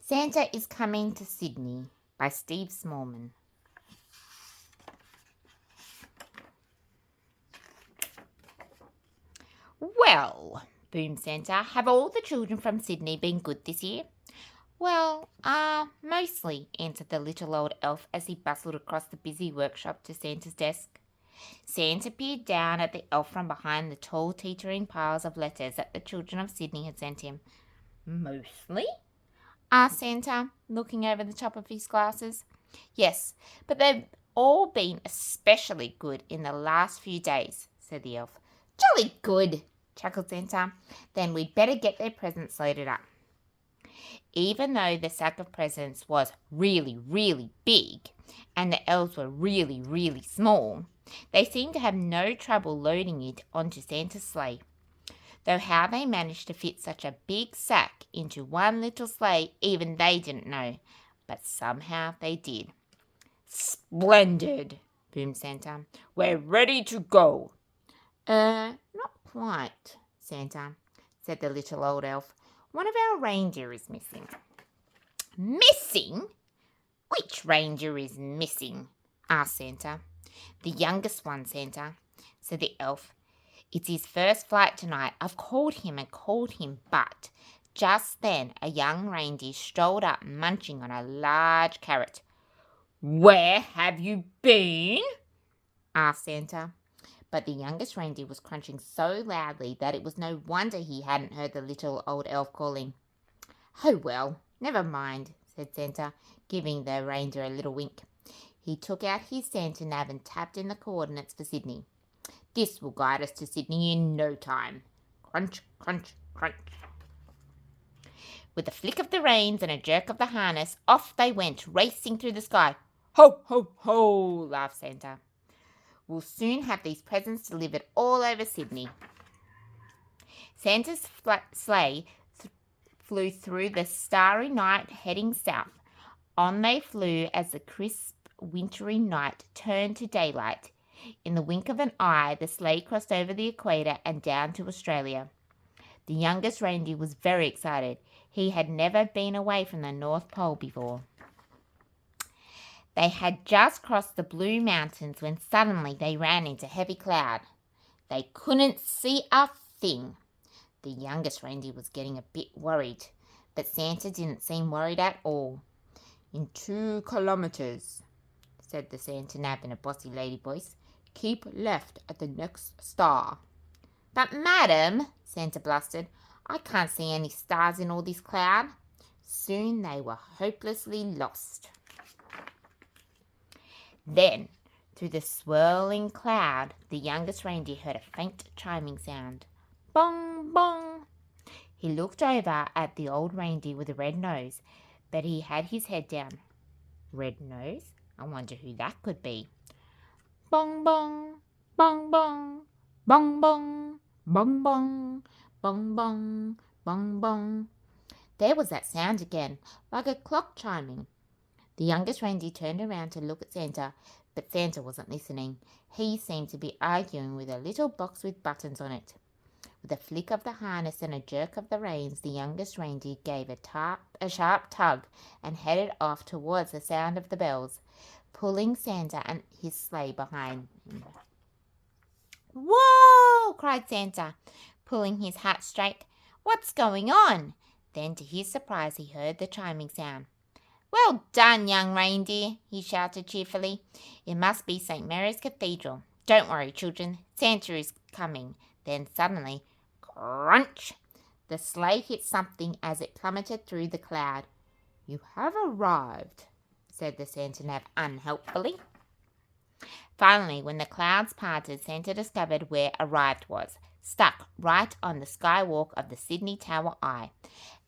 Santa is Coming to Sydney by Steve Smallman. Well, boomed Santa, have all the children from Sydney been good this year? Well, mostly, answered the little old elf as he bustled across the busy workshop to Santa's desk. Santa peered down at the elf from behind the tall teetering piles of letters that the children of Sydney had sent him. Mostly? Asked Santa, looking over the top of his glasses. Yes, but they've all been especially good in the last few days, said the elf. Jolly good, chuckled Santa. Then we'd better get their presents loaded up. Even though the sack of presents was really, really big and the elves were really, really small, they seemed to have no trouble loading it onto Santa's sleigh. Though how they managed to fit such a big sack into one little sleigh, even they didn't know. But somehow they did. Splendid, boomed Santa. We're ready to go. Not quite, Santa, said the little old elf. One of our reindeer is missing. Missing? Which reindeer is missing? Asked Santa. The youngest one, Santa, said the elf. It's his first flight tonight. I've called him and called him, but just then a young reindeer strolled up munching on a large carrot. Where have you been? Asked Santa. But the youngest reindeer was crunching so loudly that it was no wonder he hadn't heard the little old elf calling. Oh well, never mind, said Santa, giving the reindeer a little wink. He took out his Santa nav and tapped in the coordinates for Sydney. This will guide us to Sydney in no time. Crunch, crunch, crunch. With a flick of the reins and a jerk of the harness, off they went, racing through the sky. Ho, ho, ho, laughed Santa. We'll soon have these presents delivered all over Sydney. Santa's sleigh flew through the starry night, heading south. On they flew as the crisp, wintry night turned to daylight. In the wink of an eye, the sleigh crossed over the equator and down to Australia. The youngest reindeer was very excited. He had never been away from the North Pole before. They had just crossed the Blue Mountains when suddenly they ran into heavy cloud. They couldn't see a thing. The youngest reindeer was getting a bit worried, but Santa didn't seem worried at all. In 2 kilometres, said the Santa nav in a bossy lady voice. Keep left at the next star. But madam, Santa blustered, I can't see any stars in all this cloud. Soon they were hopelessly lost. Then, through the swirling cloud, the youngest reindeer heard a faint chiming sound. Bong, bong. He looked over at the old reindeer with a red nose, but he had his head down. Red nose? I wonder who that could be. Bong, bong, bong, bong, bong, bong, bong, bong, bong, bong, bong, bong. There was that sound again, like a clock chiming. The youngest reindeer turned around to look at Santa, but Santa wasn't listening. He seemed to be arguing with a little box with buttons on it. With a flick of the harness and a jerk of the reins, the youngest reindeer gave a sharp tug and headed off towards the sound of the bells, pulling Santa and his sleigh behind him. Whoa! Cried Santa, pulling his hat straight. What's going on? Then, to his surprise, he heard the chiming sound. Well done, young reindeer, he shouted cheerfully. It must be St. Mary's Cathedral. Don't worry, children, Santa is coming. Then suddenly, crunch! The sleigh hit something as it plummeted through the cloud. You have arrived, said the Santa nav unhelpfully. Finally, when the clouds parted, Santa discovered where arrived was, stuck right on the skywalk of the Sydney Tower Eye.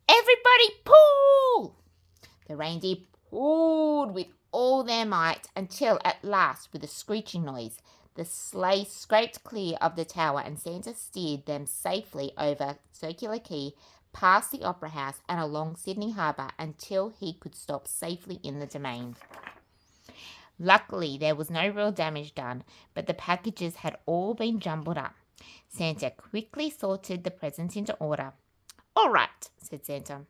Everybody pull! The reindeer pulled with all their might until at last, with a screeching noise, the sleigh scraped clear of the tower and Santa steered them safely over Circular Quay, past the Opera House and along Sydney Harbour until he could stop safely in the Domain. Luckily, there was no real damage done, but the packages had all been jumbled up. Santa quickly sorted the presents into order. All right, said Santa.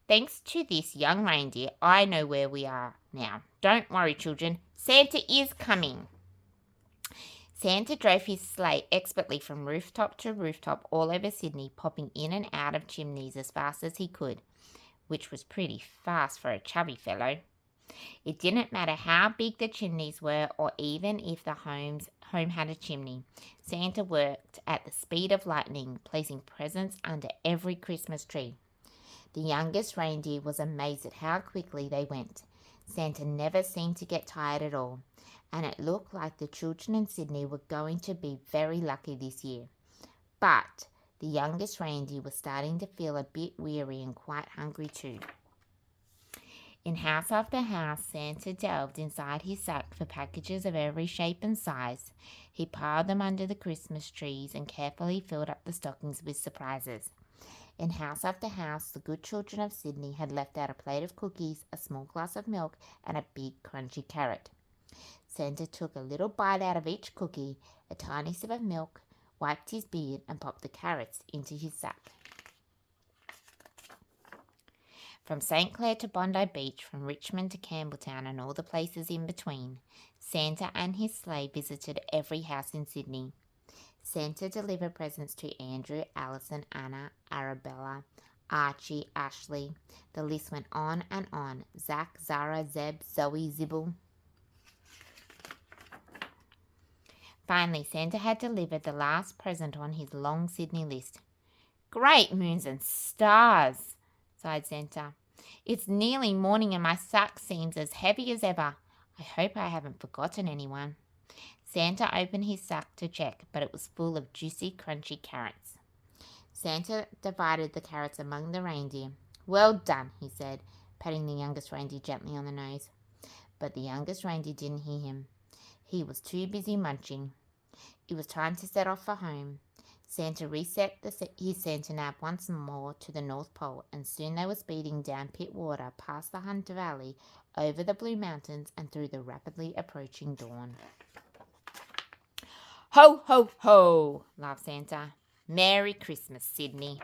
Thanks to this young reindeer, I know where we are now. Don't worry, children. Santa is coming. Santa drove his sleigh expertly from rooftop to rooftop all over Sydney, popping in and out of chimneys as fast as he could, which was pretty fast for a chubby fellow. It didn't matter how big the chimneys were or even if the home had a chimney. Santa worked at the speed of lightning, placing presents under every Christmas tree. The youngest reindeer was amazed at how quickly they went. Santa never seemed to get tired at all, and it looked like the children in Sydney were going to be very lucky this year. But the youngest reindeer was starting to feel a bit weary and quite hungry too. In house after house, Santa delved inside his sack for packages of every shape and size. He piled them under the Christmas trees and carefully filled up the stockings with surprises. In house after house, the good children of Sydney had left out a plate of cookies, a small glass of milk, and a big crunchy carrot. Santa took a little bite out of each cookie, a tiny sip of milk, wiped his beard, and popped the carrots into his sack. From St. Clair to Bondi Beach, from Richmond to Campbelltown and all the places in between, Santa and his sleigh visited every house in Sydney. Santa delivered presents to Andrew, Alison, Anna, Arabella, Archie, Ashley. The list went on and on. Zach, Zara, Zeb, Zoe, Zibble. Finally, Santa had delivered the last present on his long Sydney list. "Great moons and stars," sighed Santa. "It's nearly morning and my sack seems as heavy as ever. I hope I haven't forgotten anyone." Santa opened his sack to check, but it was full of juicy, crunchy carrots. Santa divided the carrots among the reindeer. "Well done," he said, patting the youngest reindeer gently on the nose. But the youngest reindeer didn't hear him. He was too busy munching. It was time to set off for home. Santa reset his Santa nap once more to the North Pole, and soon they were speeding down Pittwater, past the Hunter Valley, over the Blue Mountains, and through the rapidly approaching dawn. "Ho, ho, ho," laughed Santa. "Merry Christmas, Sydney."